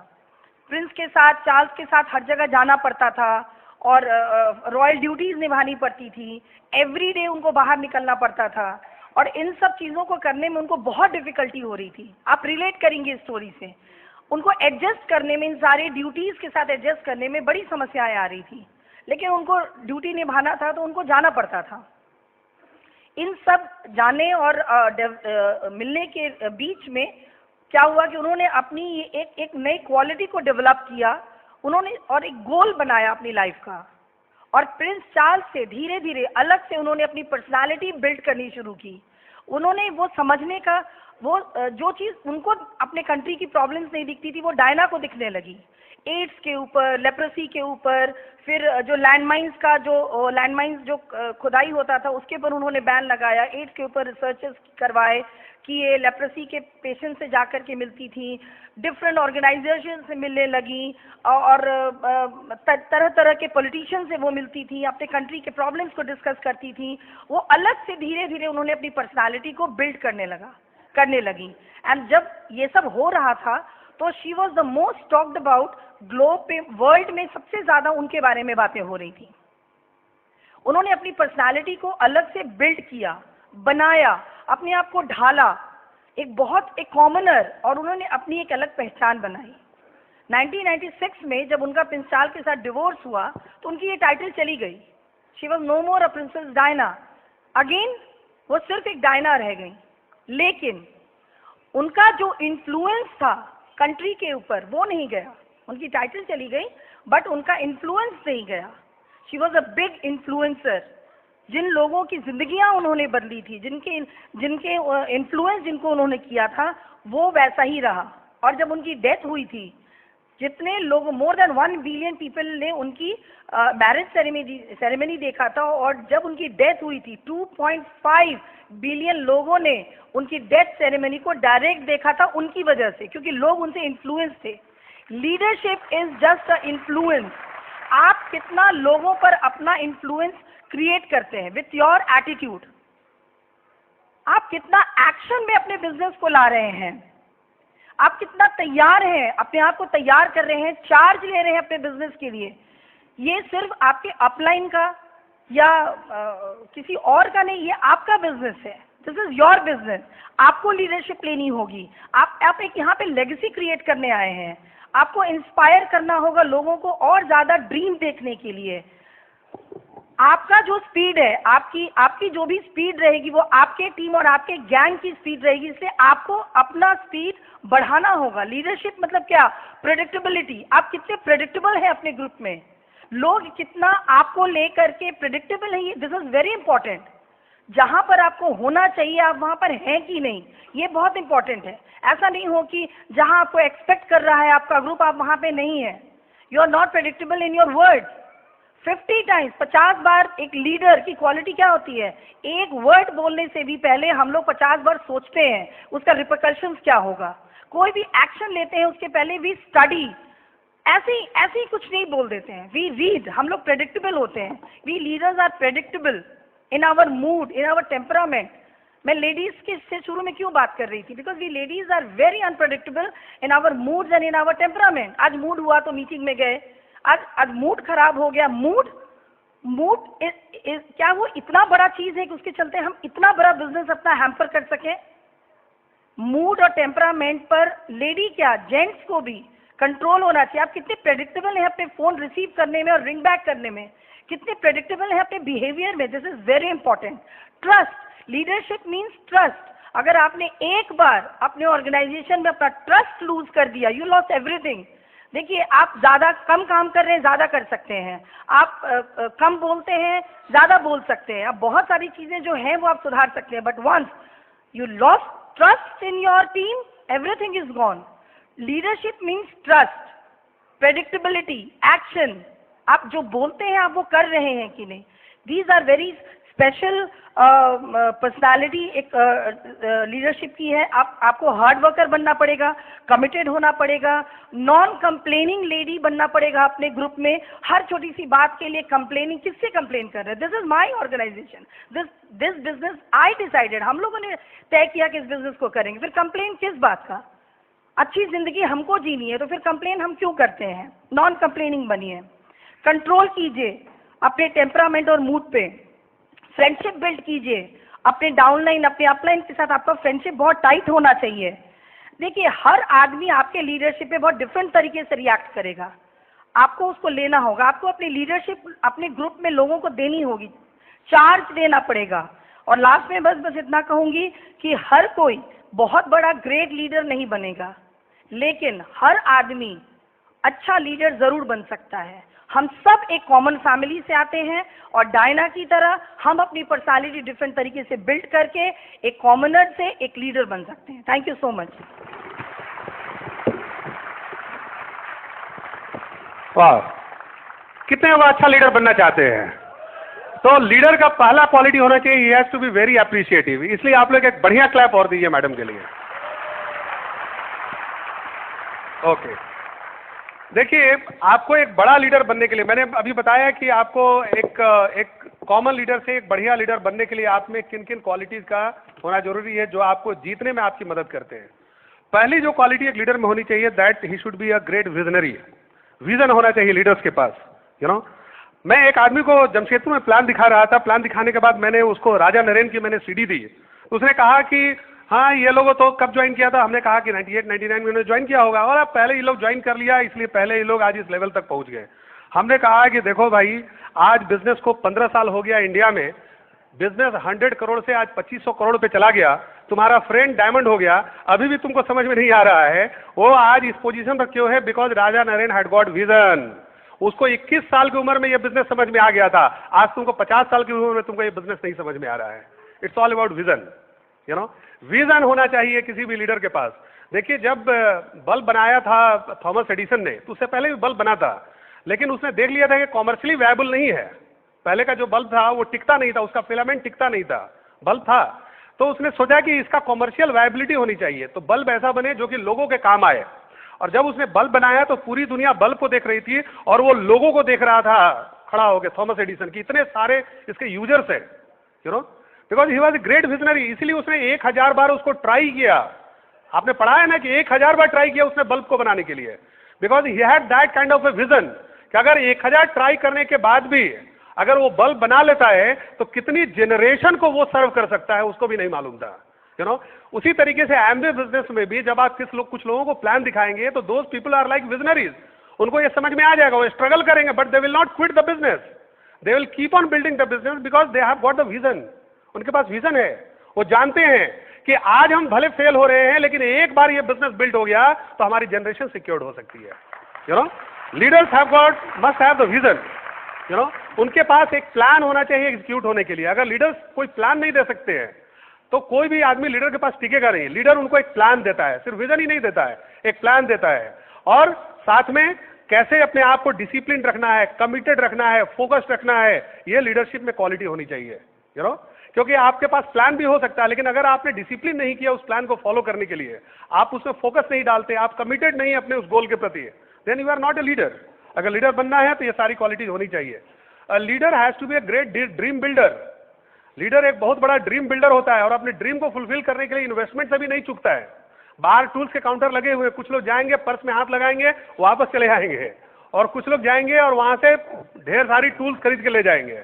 प्रिंस के साथ, चार्ल्स के साथ हर जगह जाना पड़ता था और रॉयल ड्यूटीज निभानी पड़ती थी। एवरी डे उनको बाहर निकलना पड़ता था और इन सब चीज़ों को करने में उनको बहुत डिफिकल्टी हो रही थी। आप रिलेट करेंगे इस स्टोरी से। उनको एडजस्ट करने में, इन सारे ड्यूटीज के साथ एडजस्ट करने में बड़ी समस्याएं आ रही थी, लेकिन उनको ड्यूटी निभाना था तो उनको जाना पड़ता था। इन सब जाने और मिलने के बीच में क्या हुआ कि उन्होंने अपनी एक नई क्वालिटी को डेवलप किया उन्होंने, और एक गोल बनाया अपनी लाइफ का। और प्रिंस चार्ल्स से धीरे धीरे अलग से उन्होंने अपनी पर्सनालिटी बिल्ड करनी शुरू की। उन्होंने वो समझने का, वो जो चीज़ उनको अपने कंट्री की प्रॉब्लम्स नहीं दिखती थी वो डायना को दिखने लगी। एड्स के ऊपर, लेप्रेसी के ऊपर, फिर जो लैंडमाइंस जो खुदाई होता था उसके ऊपर उन्होंने बैन लगाया। एड्स के ऊपर रिसर्चेस करवाए कि ये लेप्रेसी के पेशेंट से जाकर के मिलती थी, डिफरेंट ऑर्गेनाइजेशन से मिलने लगी और तरह तरह के पॉलिटिशियन से वो मिलती थी, अपने कंट्री के प्रॉब्लम्स को डिस्कस करती थी। वो अलग से धीरे धीरे उन्होंने अपनी पर्सनालिटी को बिल्ड करने लगी। एंड जब ये सब हो रहा था तो she was the most talked about globe पे, वर्ल्ड में सबसे ज्यादा उनके बारे में बातें हो रही थी। उन्होंने अपनी पर्सनालिटी को अलग से बिल्ड किया, बनाया, अपने आप को ढाला, एक कॉमनर, और उन्होंने अपनी एक अलग पहचान बनाई। 1996 में जब उनका प्रिंस चार्ल्स के साथ डिवोर्स हुआ तो उनकी ये टाइटल चली गई। She was no more a princess Diana. Again वो सिर्फ एक डायना रह गई, लेकिन उनका जो इन्फ्लुएंस था कंट्री के ऊपर वो नहीं गया। उनकी टाइटल चली गई बट उनका इन्फ्लुएंस नहीं गया। She was a big influencer. जिन लोगों की जिंदगियां उन्होंने बदली थी, जिनके इन्फ्लुएंस जिनको उन्होंने किया था वो वैसा ही रहा। और जब उनकी डेथ हुई थी, जितने लोग, मोर देन 1 बिलियन पीपल ने उनकी मैरिज सेरेमनी देखा था, और जब उनकी डेथ हुई थी 2.5 बिलियन लोगों ने उनकी डेथ सेरेमनी को डायरेक्ट देखा था उनकी वजह से, क्योंकि लोग उनसे इन्फ्लुएंस थे। Leadership is just a influence. आप कितना लोगों पर अपना इन्फ्लुएंस क्रिएट करते हैं विथ योर एटीट्यूड। आप कितना एक्शन में अपने बिजनेस को ला रहे हैं, आप कितना तैयार हैं, अपने आप को तैयार कर रहे हैं, चार्ज ले रहे हैं अपने बिजनेस के लिए। ये सिर्फ आपके अपलाइन का या किसी और का नहीं, ये आपका बिजनेस है। This is your business. आपको लीडरशिप लेनी होगी। आप एक यहाँ पे लेगेसी क्रिएट करने आए हैं। आपको इंस्पायर करना होगा लोगों को और ज्यादा ड्रीम देखने के लिए। आपका जो स्पीड है, आपकी जो भी स्पीड रहेगी वो आपके टीम और आपके गैंग की स्पीड रहेगी, इसलिए आपको अपना स्पीड बढ़ाना होगा। लीडरशिप मतलब क्या? प्रेडिक्टेबिलिटी। आप कितने प्रेडिक्टेबल हैं अपने ग्रुप में, लोग कितना आपको लेकर के प्रेडिक्टेबल है, दिस इज वेरी इंपॉर्टेंट। जहां पर आपको होना चाहिए आप वहां पर हैं कि नहीं, ये बहुत इंपॉर्टेंट है। ऐसा नहीं हो कि जहां आपको एक्सपेक्ट कर रहा है आपका ग्रुप, आप वहां पे नहीं है। You are not predictable in your words. 50 times, 50 बार एक लीडर की क्वालिटी क्या होती है? एक वर्ड बोलने से भी पहले हम लोग 50 बार सोचते हैं उसका रिपरकशंस क्या होगा। कोई भी एक्शन लेते हैं उसके पहले वी स्टडी। ऐसे ही कुछ नहीं बोल देते हैं, वी रीड। हम लोग प्रेडिक्टेबल होते हैं। We leaders are predictable in our mood, in our temperament. मैं लेडीज के से शुरू में क्यों बात कर रही थी? Because we ladies are very unpredictable in our moods and in our temperament. आज मूड हुआ तो मीटिंग में गए, आज मूड खराब हो गया। मूड क्या वो इतना बड़ा चीज है कि उसके चलते हम इतना बड़ा बिजनेस अपना हैम्पर कर सकें? मूड और टेम्परामेंट पर लेडी क्या, जेंट्स को भी कंट्रोल होना चाहिए। आप कितने प्रेडिक्टेबल हैं अपने फोन रिसीव करने में और रिंग बैक करने में, कितने प्रेडिक्टेबल हैं अपने बिहेवियर में, this is very important. Trust, leadership means trust. अगर आपने एक बार अपने ऑर्गेनाइजेशन में अपना ट्रस्ट लूज कर दिया, यू लॉस्ट एवरीथिंग। देखिए, आप ज्यादा कम काम कर रहे हैं, ज्यादा कर सकते हैं। आप कम बोलते हैं, ज्यादा बोल सकते हैं। आप बहुत सारी चीजें जो हैं वो आप सुधार सकते हैं, but once you lost trust in your team, everything is gone. Leadership means trust, predictability, action. आप जो बोलते हैं आप वो कर रहे हैं कि नहीं। These are very special personality एक लीडरशिप की है। आपको हार्ड वर्कर बनना पड़ेगा, कमिटेड होना पड़ेगा, नॉन कंप्लेनिंग लेडी बनना पड़ेगा अपने ग्रुप में। हर छोटी सी बात के लिए कंप्लेनिंग, किससे कंप्लेन कर रहे हैं? This is my organisation, this business I decided, हम लोगों ने तय किया कि इस बिजनेस को करेंगे, फिर कंप्लेन किस बात का? अच्छी जिंदगी हमको जीनी है तो फिर कंप्लेन हम क्यों करते हैं? नॉन कंप्लेनिंग बनिए, कंट्रोल कीजिए अपने टेम्परामेंट और मूड पे, फ्रेंडशिप बिल्ड कीजिए अपने डाउनलाइन अपने अपलाइन के साथ। आपका फ्रेंडशिप बहुत टाइट होना चाहिए। देखिए हर आदमी आपके लीडरशिप पे बहुत डिफरेंट तरीके से रिएक्ट करेगा, आपको उसको लेना होगा। आपको अपनी लीडरशिप अपने ग्रुप में लोगों को देनी होगी, चार्ज देना पड़ेगा। और लास्ट में बस इतना कहूंगी कि हर कोई बहुत बड़ा ग्रेट लीडर नहीं बनेगा, लेकिन हर आदमी अच्छा लीडर जरूर बन सकता है। हम सब एक कॉमन फैमिली से आते हैं और डायना की तरह हम अपनी पर्सनालिटी डिफरेंट तरीके से बिल्ड करके एक कॉमनर से एक लीडर बन सकते हैं। Thank you so much. वाह, कितने वो अच्छा लीडर बनना चाहते हैं। तो लीडर का पहला क्वालिटी होना चाहिए, he has to be very appreciative. इसलिए आप लोग एक बढ़िया क्लैप और दीजिए मैडम के लिए। ओके, देखिए आपको एक बड़ा लीडर बनने के लिए, मैंने अभी बताया कि आपको एक कॉमन लीडर से एक बढ़िया लीडर बनने के लिए आप में किन किन क्वालिटीज का होना जरूरी है जो आपको जीतने में आपकी मदद करते हैं। पहली जो क्वालिटी एक लीडर में होनी चाहिए, that he should be a great visionary. Vision होना चाहिए लीडर्स के पास, यू नो। मैं एक आदमी को जमशेदपुर में प्लान दिखा रहा था, प्लान दिखाने के बाद मैंने उसको राजा नरेन की मैंने सीडी दी। उसने कहा कि हाँ ये लोगों तो कब ज्वाइन किया था? हमने कहा कि 98-99 में उन्होंने ज्वाइन किया होगा, और अब पहले ये लोग ज्वाइन कर लिया, इसलिए पहले ये लोग आज इस लेवल तक पहुंच गए। हमने कहा कि देखो भाई, आज बिजनेस को 15 साल हो गया इंडिया में, बिजनेस 100 करोड़ से आज 2500 करोड़ पे चला गया, तुम्हारा फ्रेंड डायमंड हो गया, अभी भी तुमको समझ में नहीं आ रहा है वो आज इस पोजीशन पर क्यों है? Because Raja Naren had got vision. उसको 21 साल की उम्र में ये बिजनेस समझ में आ गया था, आज तुमको 50 साल की उम्र में तुमको ये बिजनेस नहीं समझ में आ रहा है। It's all about vision, you know. Vision होना चाहिए किसी भी लीडर के पास। देखिए जब बल्ब बनाया था थॉमस एडिसन ने, तो उससे पहले भी बल्ब बना था, लेकिन उसने देख लिया था कि कॉमर्शियली वायबल नहीं है। पहले का जो बल्ब था वो टिकता नहीं था, उसका फिलामेंट टिकता नहीं था, बल्ब था, तो उसने सोचा कि इसका कॉमर्शियल वायबिलिटी होनी चाहिए, तो बल्ब ऐसा बने जो कि लोगों के काम आए। और जब उसने बल्ब बनाया तो पूरी दुनिया बल्ब को देख रही थी और वो लोगों को देख रहा था खड़ा होकर, थॉमस एडिसन की इतने सारे इसके यूजर्स हैं, you know, because he was a great visionary. इसलिए उसने 1000 बार उसको ट्राई किया। आपने पढ़ा है ना कि 1000 बार ट्राई किया उसने बल्ब को बनाने के लिए, because he had that kind of a vision कि अगर 1000 ट्राई करने के बाद भी अगर वो बल्ब बना लेता है तो कितनी जनरेशन को वो सर्व कर सकता है उसको भी नहीं मालूम था, यू नो। उसी तरीके से एमवे बिजनेस में भी जब आप कुछ लोगों को प्लान दिखाएंगे तो those people are like visionaries. उनको ये समझ में आ जाएगा, वो स्ट्रगल करेंगे but they will not quit the business, they will keep on building the business because they have got the vision. उनके पास विजन है, वो जानते हैं कि आज हम भले फेल हो रहे हैं लेकिन एक बार ये बिजनेस बिल्ड हो गया तो हमारी जनरेशन सिक्योर्ड हो सकती है, you no. Leaders have got must have the vision, you know. उनके पास एक प्लान होना चाहिए एग्जीक्यूट होने के लिए। अगर लीडर्स कोई प्लान नहीं दे सकते हैं तो कोई भी आदमी लीडर के पास टिकेगा नहीं। लीडर उनको एक प्लान देता है, सिर्फ विजन ही नहीं देता है, एक प्लान देता है, और साथ में कैसे अपने आप को डिसिप्लिन रखना है, कमिटेड रखना है, फोकस्ड रखना है, ये लीडरशिप में क्वालिटी होनी चाहिए, यू नो। क्योंकि आपके पास प्लान भी हो सकता है लेकिन अगर आपने डिसिप्लिन नहीं किया उस प्लान को फॉलो करने के लिए, आप उसमें फोकस नहीं डालते, आप कमिटेड नहीं अपने उस गोल के प्रति, then you are not a leader. अगर लीडर बनना है तो ये सारी क्वालिटीज होनी चाहिए। Leader has to be a great dream builder. Leader एक बहुत बड़ा ड्रीम बिल्डर होता है और अपने ड्रीम को फुलफिल करने के लिए इन्वेस्टमेंट से भी नहीं चूकता है। बाहर टूल्स के काउंटर लगे हुए, कुछ लोग जाएंगे पर्स में हाथ लगाएंगे वापस चले आएंगे, और कुछ लोग जाएंगे और वहां से ढेर सारी टूल्स खरीद के ले जाएंगे,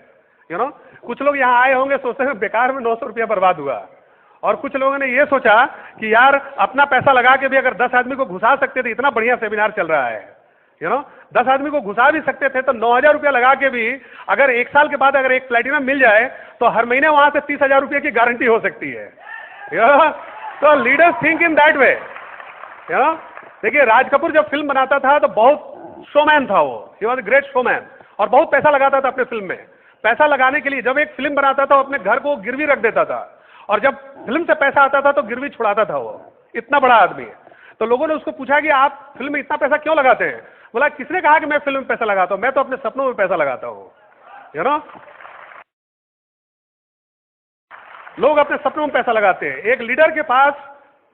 यू नो। कुछ लोग यहाँ आए होंगे सोचते हैं बेकार में 900 रुपया बर्बाद हुआ, और कुछ लोगों ने ये सोचा कि यार अपना पैसा लगा के भी अगर 10 आदमी को घुसा सकते थे, इतना बढ़िया सेमिनार चल रहा है, यू नो, 10 आदमी को घुसा भी सकते थे, तो 9000 रुपया लगा के भी अगर 1 साल के बाद अगर एक प्लेटिनम मिल जाए तो हर महीने वहां से 30,000 रुपये की गारंटी हो सकती है, यू नो। तो leaders think in that way, you know. देखिए राज कपूर जब फिल्म बनाता था तो बहुत शोमैन था वो, he was a great showman, और बहुत पैसा लगाता था अपने फिल्म में। पैसा लगाने के लिए जब एक फिल्म बनाता था अपने घर को गिरवी रख देता था, और जब फिल्म से पैसा आता था तो गिरवी छुड़ाता था वो, इतना बड़ा आदमी है। तो लोगों ने उसको पूछा कि आप फिल्म में इतना पैसा क्यों लगाते हैं? बोला किसने कहा कि मैं फिल्म में पैसा लगाता हूं, मैं तो अपने सपनों में पैसा लगाता हूं, यू नो। लोग अपने सपनों में पैसा लगाते हैं। एक लीडर के पास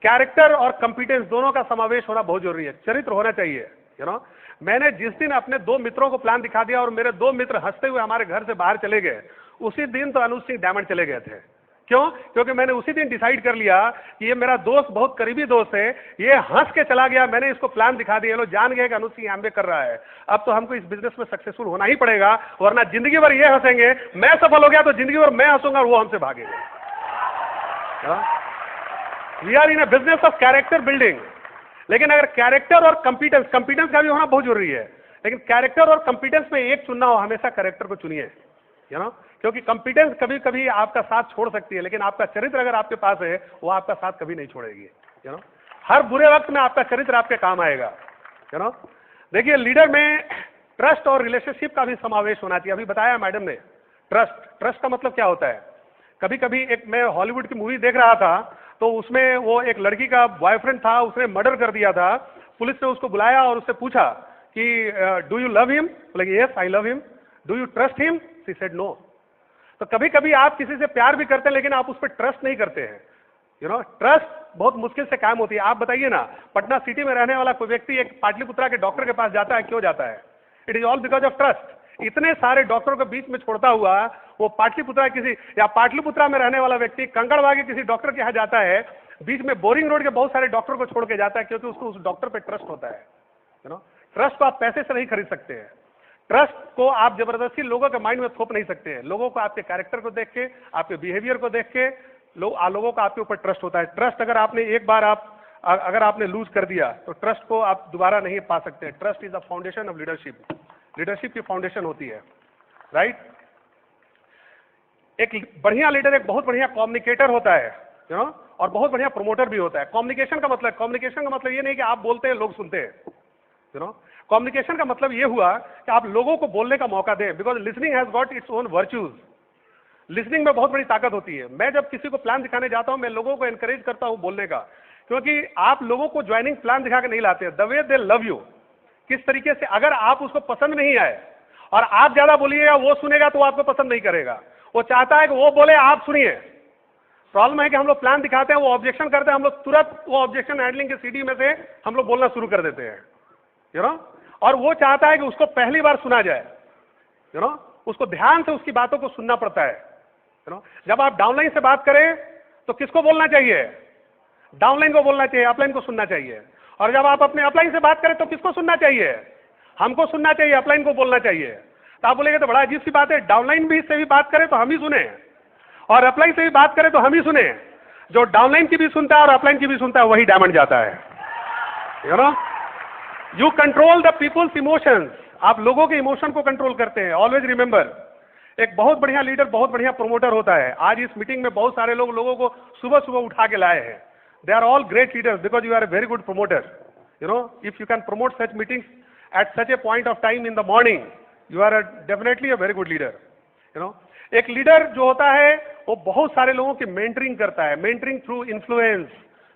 कैरेक्टर और कंपिटेंस दोनों का समावेश होना बहुत जरूरी है, चरित्र होना चाहिए, यू नो। मैंने जिस दिन अपने 2 मित्रों को प्लान दिखा दिया और मेरे 2 मित्र हंसते हुए हमारे घर से बाहर चले गए, उसी दिन तो अनुज सिंह डायमंड चले गए थे। क्यों? क्योंकि मैंने उसी दिन डिसाइड कर लिया कि ये मेरा दोस्त बहुत करीबी दोस्त है, ये हंस के चला गया, मैंने इसको प्लान दिखा दिया, लोग जान गए कि अनुज सिंह एमबीए कर रहा है, अब तो हमको इस बिजनेस में सक्सेसफुल होना ही पड़ेगा, वरना जिंदगी भर ये हंसेंगे, मैं सफल हो गया तो जिंदगी भर मैं हंसूंगा और वो हमसे भागेंगे। We are in a business of character building. लेकिन अगर कैरेक्टर और कंपिटेंस का भी होना बहुत जरूरी है, लेकिन कैरेक्टर और कंपिटेंस में एक चुनना हो, हमेशा कैरेक्टर को चुनिए, यू नो, क्योंकि कंपिटेंस कभी कभी आपका साथ छोड़ सकती है, लेकिन आपका चरित्र अगर आपके पास है वो आपका साथ कभी नहीं छोड़ेगी, यू नो। हर बुरे वक्त में आपका चरित्र आपके काम आएगा, यू नो। देखिए, लीडर में ट्रस्ट और रिलेशनशिप का भी समावेश होना चाहिए। अभी बताया मैडम ने, ट्रस्ट का मतलब क्या होता है। कभी कभी एक मैं हॉलीवुड की मूवी देख रहा था, तो उसमें वो एक लड़की का बॉयफ्रेंड था, उसने मर्डर कर दिया था। पुलिस ने उसको बुलाया और उससे पूछा कि डू यू लव हिम? बोले yes I love him. Do you trust him? She said no. तो कभी कभी आप किसी से प्यार भी करते हैं लेकिन आप उस पर ट्रस्ट नहीं करते हैं, यू नो। ट्रस्ट बहुत मुश्किल से कायम होती है। आप बताइए ना, पटना सिटी में रहने वाला कोई व्यक्ति एक पाटलिपुत्रा के डॉक्टर के पास जाता है, क्यों जाता है? It is all because of trust. इतने सारे डॉक्टरों के बीच में छोड़ता हुआ वो पाटलिपुत्रा में रहने वाला व्यक्ति कंकड़बाग के किसी डॉक्टर के यहाँ जाता है, बीच में बोरिंग रोड के बहुत सारे डॉक्टर को छोड़ के जाता है, क्योंकि उसको उस डॉक्टर पे ट्रस्ट होता है, यू नो। ट्रस्ट को आप पैसे से नहीं खरीद सकते हैं, ट्रस्ट को आप जबरदस्ती लोगों के माइंड में थोप नहीं सकते हैं। लोगों को आपके कैरेक्टर को देख के, आपके बिहेवियर को देख के लोगों का आपके ऊपर ट्रस्ट होता है। ट्रस्ट अगर आपने एक बार अगर आपने लूज कर दिया तो ट्रस्ट को आप दोबारा नहीं पा सकते। Trust is the foundation of leadership. Leadership की फाउंडेशन होती है, राइट। एक बढ़िया लीडर एक बहुत बढ़िया कम्युनिकेटर होता है, यू नो, और बहुत बढ़िया प्रमोटर भी होता है। कम्युनिकेशन का मतलब ये नहीं कि आप बोलते हैं लोग सुनते हैं, यू नो। कम्युनिकेशन का मतलब ये हुआ कि आप लोगों को बोलने का मौका दें, because listening has got its own virtues. Listening में बहुत बड़ी ताकत होती है। मैं जब किसी को प्लान दिखाने जाता हूं, मैं लोगों को एनकरेज करता हूं बोलने का, क्योंकि आप लोगों को ज्वाइनिंग प्लान दिखा के नहीं लाते, the way they love you, किस तरीके से। अगर आप उसको पसंद नहीं आए और आप ज्यादा बोलिएगा, वो सुनेगा तो आपको पसंद नहीं करेगा। वो चाहता है कि वो बोले, आप सुनिए। प्रॉब्लम है कि हम लोग प्लान दिखाते हैं, वो ऑब्जेक्शन करते हैं, हम लोग तुरंत वो ऑब्जेक्शन हैंडलिंग के सीडी में से हम लोग बोलना शुरू कर देते हैं, यू नो। और वो चाहता है कि उसको पहली बार सुना जाए, यू नो, उसको ध्यान से उसकी बातों को सुनना पड़ता है, यू नो। जब आप डाउनलाइन से बात करें तो किसको बोलना चाहिए? डाउनलाइन को बोलना चाहिए, अपलाइन को सुनना चाहिए। और जब आप अपने अपलाइन से बात करें तो किसको सुनना चाहिए? हमको सुनना चाहिए, अपलाइन को बोलना चाहिए। तो आप बोलेंगे तो बड़ा अजीब सी बात है, डाउनलाइन भी से भी बात करें तो हम ही सुने और अपलाइन से भी बात करें तो हम ही सुने। जो डाउनलाइन की भी सुनता है और अपलाइन की भी सुनता है वही डायमंड जाता है, you know. You control the people's emotions. आप लोगों के इमोशन को कंट्रोल करते हैं। ऑलवेज रिमेंबर, एक बहुत बढ़िया लीडर बहुत बढ़िया प्रमोटर होता है। आज इस मीटिंग में बहुत सारे लोग लोगों को सुबह सुबह उठा के लाए हैं। They are all great leaders because you are a very good promoter, you know. If you can promote such meetings at such a point of time in the morning, you are definitely a very good leader, you know. एक लीडर जो होता है वो बहुत सारे लोगों की मेंटरिंग करता है। Mentoring through influence,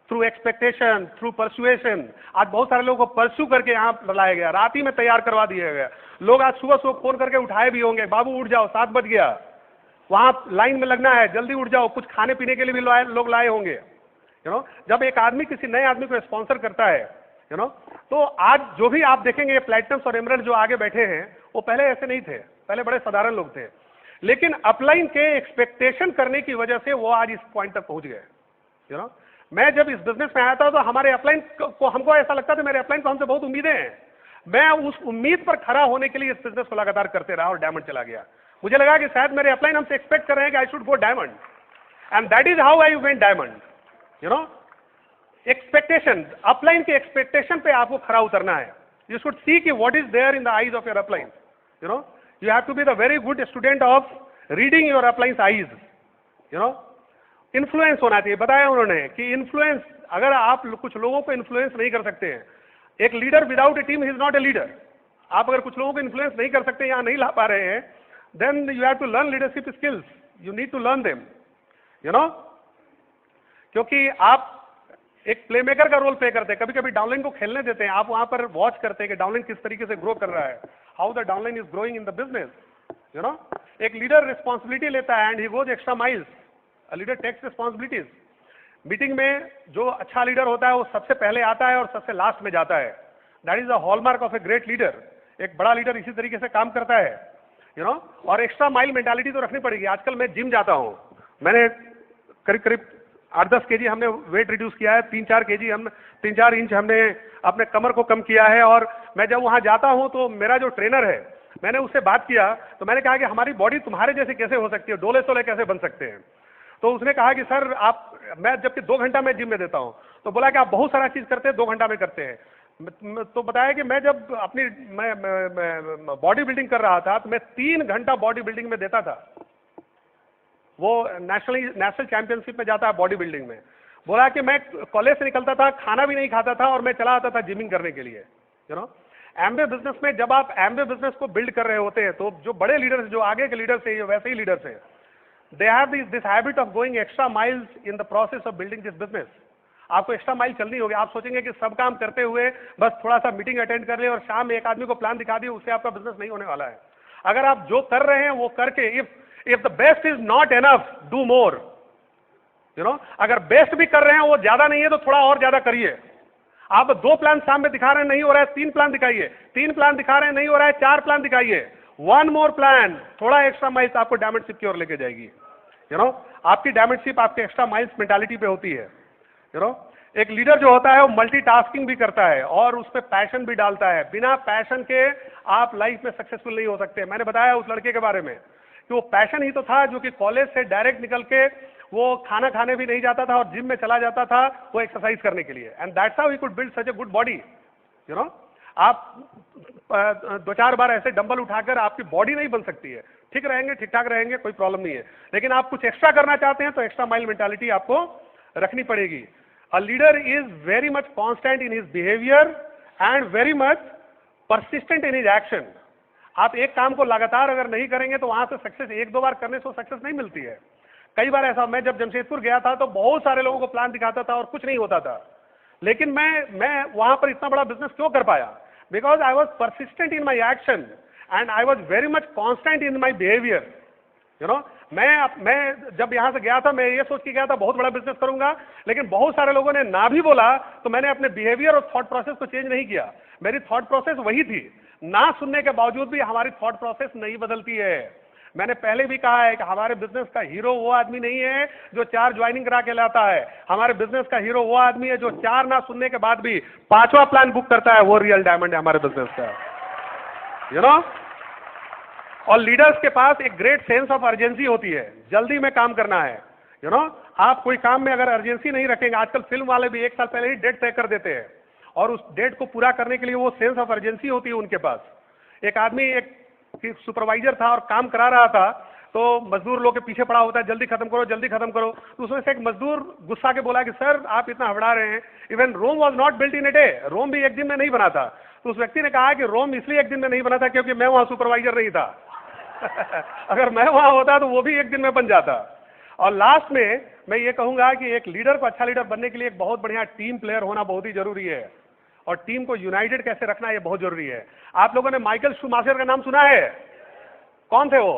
through expectation, through persuasion. आज बहुत सारे लोगों को परस्यू करके यहाँ लाया गया, रात ही में तैयार करवा दिया गया। लोग आज सुबह सुबह फोन करके उठाए भी होंगे, बाबू उठ जाओ 7 बज गया, वहां लाइन में लगना है, जल्दी उठ जाओ। कुछ खाने पीने के लिए भी लोग लाए होंगे, यू नो। जब एक आदमी किसी नए आदमी को स्पॉन्सर करता है, यू नो, तो आज जो भी आप देखेंगे प्लैटिनम्स और एमरल्ड जो आगे बैठे हैं वो पहले ऐसे नहीं थे, पहले बड़े साधारण लोग थे। लेकिन अपलाइन के एक्सपेक्टेशन करने की वजह से वो आज इस पॉइंट तक पहुंच गए, यू नो। मैं जब इस बिजनेस में आया था तो हमारे अपलाइन को, हमको ऐसा लगता था मेरे अपलाइन को हमसे बहुत उम्मीदें हैं। मैं उस उम्मीद पर खरा होने के लिए इस बिजनेस को लगातार करते रहा और डायमंड चला गया। मुझे लगा कि शायद मेरे अपलाइन हमसे एक्सपेक्ट कर रहे हैं कि I should go diamond, and that is how I went diamond, you know. Expectation, upline के एक्सपेक्टेशन पे आपको खरा उतरना है। यू शुड सी कि what is there in the eyes of your upline, you know. You have to be the very good student of reading your uplines eyes, you know. Influence होना चाहिए। बताया उन्होंने कि इन्फ्लुएंस, अगर आप कुछ लोगों को इन्फ्लुएंस नहीं कर सकते हैं, एक leader without A team he is not a leader. आप अगर कुछ लोगों को इन्फ्लुएंस नहीं कर सकते, यहाँ नहीं ला पा रहे हैं, then you have to learn leadership skills, you need to learn them, you know. क्योंकि आप एक प्लेमेकर का रोल प्ले करते हैं। कभी कभी डाउनलाइन को खेलने देते हैं, आप वहां पर वॉच करते हैं कि डाउनलाइन किस तरीके से ग्रो कर रहा है, how the downline is growing in the business, you know. एक लीडर रिस्पॉन्सिबिलिटी लेता है and he goes extra miles, a leader takes responsibilities. Meeting में जो अच्छा लीडर होता है वो सबसे पहले आता है और सबसे लास्ट में जाता है। That is the hallmark of a great leader. एक बड़ा लीडर इसी तरीके से काम करता है, यू नो। और एक्स्ट्रा माइल मेंटालिटी तो रखनी पड़ेगी। आजकल मैं जिम जाता हूँ, मैंने करीब करीब 8-10 केजी हमने वेट रिड्यूस किया है, 3-4 इंच हमने अपने कमर को कम किया है। और मैं जब वहां जाता हूं तो मेरा जो ट्रेनर है, मैंने उससे बात किया तो मैंने कहा कि हमारी बॉडी तुम्हारे जैसे कैसे हो सकती है, डोले सोले कैसे बन सकते हैं। तो उसने कहा कि सर आप, मैं जबकि 2 घंटा मैं जिम में देता हूं, तो बोला कि आप बहुत सारा चीज करते हैं, 2 घंटा में करते हैं। तो बताया कि मैं जब अपनी मैं बॉडी बिल्डिंग कर रहा था तो मैं 3 घंटा बॉडी बिल्डिंग में देता था। वो नेशनल चैंपियनशिप में जाता है बॉडी बिल्डिंग में। बोला कि मैं कॉलेज से निकलता था, खाना भी नहीं खाता था और मैं चला आता था जिमिंग करने के लिए, यू नो। एमवे बिजनेस में जब आप एमवे बिजनेस को बिल्ड कर रहे होते हैं तो जो बड़े लीडर्स, जो आगे के लीडर्स हैं, वैसे ही लीडर्स हैं, they have this habit of going extra miles in the process of building this business. आपको एक्स्ट्रा माइल चलनी होगी। आप सोचेंगे कि सब काम करते हुए बस थोड़ा सा मीटिंग अटेंड कर ले और शाम में एक आदमी को प्लान दिखा दिए, उससे आपका बिजनेस नहीं होने वाला है। अगर आप जो कर रहे हैं वो करके, if the best is not enough, do more, you know. अगर बेस्ट भी कर रहे हैं वो ज्यादा नहीं है तो थोड़ा और ज्यादा करिए। आप 2 प्लान शाम में दिखा रहे हैं, नहीं हो रहा है, 3 प्लान दिखाइए। 3 प्लान दिखा रहे हैं, नहीं हो रहा है, 4 प्लान दिखाइए। 1 मोर प्लान, थोड़ा एक्स्ट्रा माइल्स आपको डायमंडशिप की ओर लेके जाएगी, यू नो। आपकी डायमंडशिप आपके एक्स्ट्रा माइल्स मेंटालिटी पे होती है, यू नो। एक लीडर जो होता है वो मल्टीटास्किंग भी करता है और उस पर पैशन भी डालता है। बिना पैशन के आप लाइफ में सक्सेसफुल नहीं हो सकते। मैंने बताया उस लड़के के बारे में कि वो पैशन ही तो था जो कि कॉलेज से डायरेक्ट निकल के वो खाना खाने भी नहीं जाता था और जिम में चला जाता था वो एक्सरसाइज करने के लिए। And that's how he could build such a good body, you know. आप 2-4 बार ऐसे डंबल उठाकर आपकी बॉडी नहीं बन सकती है। ठीक रहेंगे, ठीक ठाक रहेंगे, कोई प्रॉब्लम नहीं है, लेकिन आप कुछ एक्स्ट्रा करना चाहते हैं तो एक्स्ट्रा माइल मेंटालिटी आपको रखनी पड़ेगी। A leader is very much constant in his behaviour and very much persistent in his action. आप एक काम को लगातार अगर नहीं करेंगे तो वहां से सक्सेस 1-2 बार करने से सक्सेस नहीं मिलती है। कई बार ऐसा, मैं जब जमशेदपुर गया था तो बहुत सारे लोगों को प्लान दिखाता था और कुछ नहीं होता था, लेकिन मैं वहां पर इतना बड़ा बिजनेस क्यों कर पाया? Because I was persistent in my action and I was very much constant in my behaviour, you know. मैं जब यहां से गया था मैं ये सोच के गया था बहुत बड़ा बिजनेस करूंगा, लेकिन बहुत सारे लोगों ने ना भी बोला तो मैंने अपने बिहेवियर और थॉट प्रोसेस को चेंज नहीं किया। मेरी थॉट प्रोसेस वही थी। ना सुनने के बावजूद भी हमारी थॉट प्रोसेस नहीं बदलती है। मैंने पहले भी कहा है कि हमारे बिजनेस का हीरो वो आदमी नहीं है जो 4 ज्वाइनिंग करा के लाता है। हमारे बिजनेस का हीरो वो आदमी है जो 4 ना सुनने के बाद भी 5वां प्लान बुक करता है। वो रियल डायमंड है हमारे बिजनेस का, यू नो। और लीडर्स के पास एक ग्रेट सेंस ऑफ अर्जेंसी होती है, जल्दी में काम करना है, यू नो। आप कोई काम में अगर अर्जेंसी नहीं रखेंगे, आजकल फिल्म वाले भी 1 साल पहले ही डेट तय कर देते हैं और उस डेट को पूरा करने के लिए वो सेंस ऑफ अर्जेंसी होती है उनके पास। एक आदमी एक सुपरवाइजर था और काम करा रहा था, तो मजदूर लोग के पीछे पड़ा होता है, जल्दी खत्म करो, जल्दी खत्म करो। तो उसमें से एक मजदूर गुस्सा के बोला कि सर आप इतना हबड़ा रहे हैं, even Rome was not built in a day, Rome भी एक दिन में नहीं बना था। तो उस व्यक्ति ने कहा कि रोम इसलिए एक दिन में नहीं बना था क्योंकि मैं वहां सुपरवाइजर नहीं था। अगर मैं वहां होता तो वो भी एक दिन में बन जाता। और लास्ट में मैं ये कहूंगा कि एक लीडर को अच्छा लीडर बनने के लिए एक बहुत बढ़िया टीम प्लेयर होना बहुत ही जरूरी है और टीम को यूनाइटेड कैसे रखना ये बहुत जरूरी है। आप लोगों ने माइकल शूमाकर का नाम सुना है? कौन थे वो?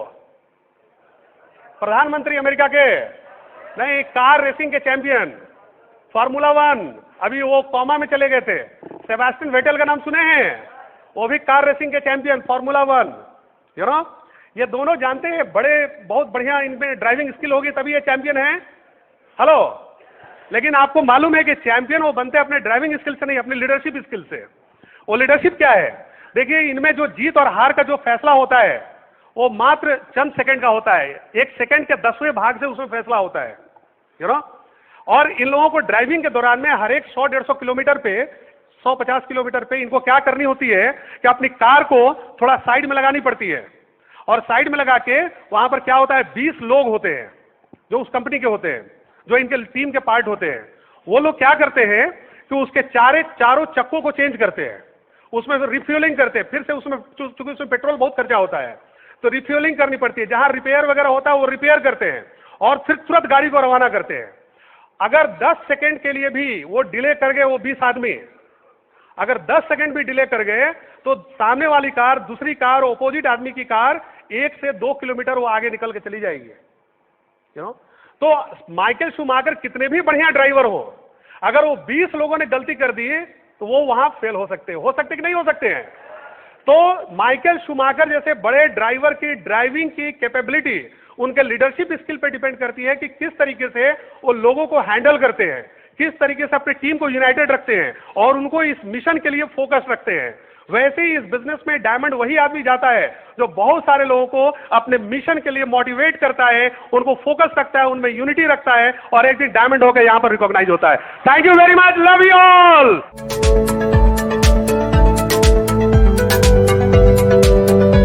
प्रधानमंत्री अमेरिका के? नहीं, कार रेसिंग के चैंपियन, फार्मूला 1, अभी वो कोमा में चले गए थे। सेबास्टियन वेटेल का नाम सुने हैं? वो भी कार रेसिंग के चैंपियन, फार्मूला 1, यू नो। ये दोनों जानते हैं, बड़े बहुत बढ़िया इनमें ड्राइविंग स्किल होगी तभी ये चैंपियन है। हेलो, लेकिन आपको मालूम है कि चैंपियन वो बनते अपने ड्राइविंग स्किल से नहीं, अपनी लीडरशिप स्किल से। वो लीडरशिप क्या है? देखिए, इनमें जो जीत और हार का जो फैसला होता है वो मात्र चंद सेकंड का होता है। 1 सेकंड के 10वें भाग से उसमें फैसला होता है, यू नो। और इन लोगों को ड्राइविंग के दौरान में हर एक 100-150 किलोमीटर पे, 150 किलोमीटर पे इनको क्या करनी होती है कि अपनी कार को थोड़ा साइड में लगानी पड़ती है। और साइड में लगा के वहां पर क्या होता है, 20 लोग होते हैं जो उस कंपनी के होते हैं, जो इनके टीम के पार्ट होते हैं। वो लोग क्या करते हैं कि उसके चारों चक्कों को चेंज करते हैं, उसमें रिफ्यूलिंग करते हैं, फिर से उसमें, चूंकि उसमें पेट्रोल बहुत खर्चा होता है तो रिफ्यूलिंग करनी पड़ती है। जहां रिपेयर वगैरह होता है वो रिपेयर करते हैं और फिर तुरंत गाड़ी को रवाना करते हैं। अगर 10 सेकंड के लिए भी वो डिले कर गए, वो 20 आदमी अगर 10 सेकंड भी डिले कर गए तो सामने वाली कार, दूसरी कार, ऑपोजिट आदमी की कार 1 से 2 किलोमीटर वो आगे निकल के चली जाएगी, यू नो। तो माइकल शूमाकर कितने भी बढ़िया ड्राइवर हो, अगर वो 20 लोगों ने गलती कर दी तो वो वहां फेल हो सकते कि नहीं हो सकते हैं। तो माइकल शूमाकर जैसे बड़े ड्राइवर की ड्राइविंग की कैपेबिलिटी उनके लीडरशिप स्किल पे डिपेंड करती है कि किस तरीके से वो लोगों को हैंडल करते हैं, किस तरीके से अपनी टीम को यूनाइटेड रखते हैं और उनको इस मिशन के लिए फोकस रखते हैं। वैसे ही इस बिजनेस में डायमंड वही आदमी जाता है जो बहुत सारे लोगों को अपने मिशन के लिए मोटिवेट करता है, उनको फोकस रखता है, उनमें यूनिटी रखता है और एक दिन डायमंड होकर यहां पर रिकॉग्नाइज होता है। Thank you very much, love you all.